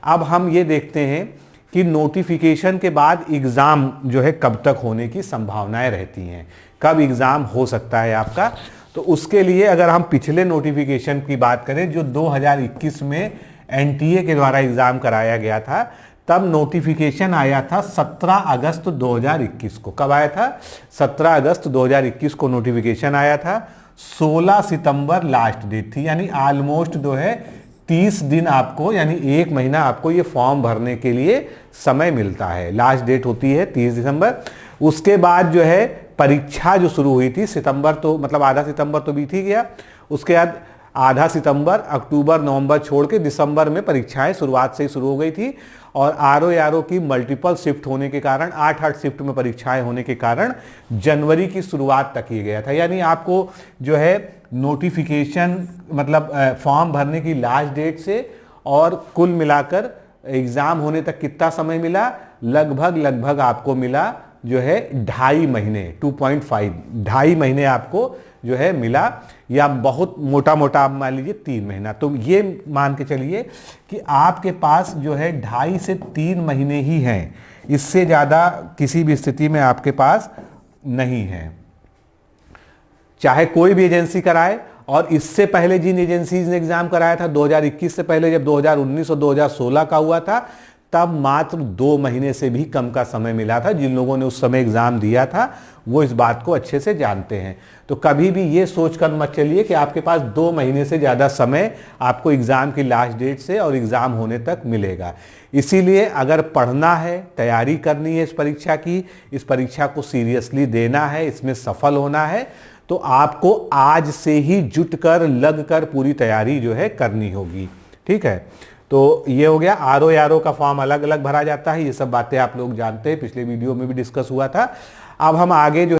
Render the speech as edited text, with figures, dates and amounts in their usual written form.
अब हम ये देखते हैं कि नोटिफिकेशन के बाद एग्ज़ाम जो है कब तक होने की संभावनाएं रहती हैं, कब एग्ज़ाम हो सकता है आपका। तो उसके लिए अगर हम पिछले नोटिफिकेशन की बात करें जो 2021 में एनटीए के द्वारा एग्ज़ाम कराया गया था, तब नोटिफिकेशन आया था 17 अगस्त 2021 को। कब आया था? 17 अगस्त 2021 को नोटिफिकेशन आया था। 16 सितंबर लास्ट डेट थी, यानी ऑलमोस्ट जो है 30 दिन आपको, यानी 1 महीना आपको ये फॉर्म भरने के लिए समय मिलता है। लास्ट डेट होती है 30 दिसंबर। उसके बाद जो है परीक्षा जो शुरू हुई थी सितंबर, तो मतलब आधा सितंबर तो बीत ही गया। उसके बाद आधा सितंबर, अक्टूबर, नवंबर छोड़ के दिसंबर में परीक्षाएं शुरुआत से ही शुरू हो गई थी। और आरओ की मल्टीपल शिफ्ट होने के कारण, 8-8 शिफ्ट में परीक्षाएं होने के कारण जनवरी की शुरुआत तक किया गया था। यानी आपको जो है नोटिफिकेशन मतलब फॉर्म भरने की लास्ट डेट से और कुल मिलाकर एग्ज़ाम होने तक कितना समय मिला? लगभग आपको मिला जो है 2.5 महीने, 2.5 2.5 महीने आपको जो है मिला, या बहुत मोटा मोटा आप मान लीजिए 3 महीना। तो ये मान के चलिए कि आपके पास जो है 2.5 से 3 महीने ही हैं, इससे ज़्यादा किसी भी स्थिति में आपके पास नहीं है, चाहे कोई भी एजेंसी कराए। और इससे पहले जिन एजेंसीज ने एग्जाम कराया था 2021 से पहले, जब 2019 और 2016 का हुआ था, तब मात्र 2 महीने से भी कम का समय मिला था। जिन लोगों ने उस समय एग्जाम दिया था वो इस बात को अच्छे से जानते हैं। तो कभी भी ये सोचकर मत चलिए कि आपके पास 2 महीने से ज़्यादा समय आपको एग्ज़ाम की लास्ट डेट से और एग्ज़ाम होने तक मिलेगा। इसीलिए अगर पढ़ना है, तैयारी करनी है इस परीक्षा की, इस परीक्षा को सीरियसली देना है, इसमें सफल होना है, तो आपको आज से ही जुटकर, लगकर पूरी तैयारी जो है करनी होगी। ठीक है, तो ये हो गया। आरओ का फॉर्म अलग अलग भरा जाता है, ये सब बातें आप लोग जानते हैं, पिछले वीडियो में भी डिस्कस हुआ था। अब हम आगे जो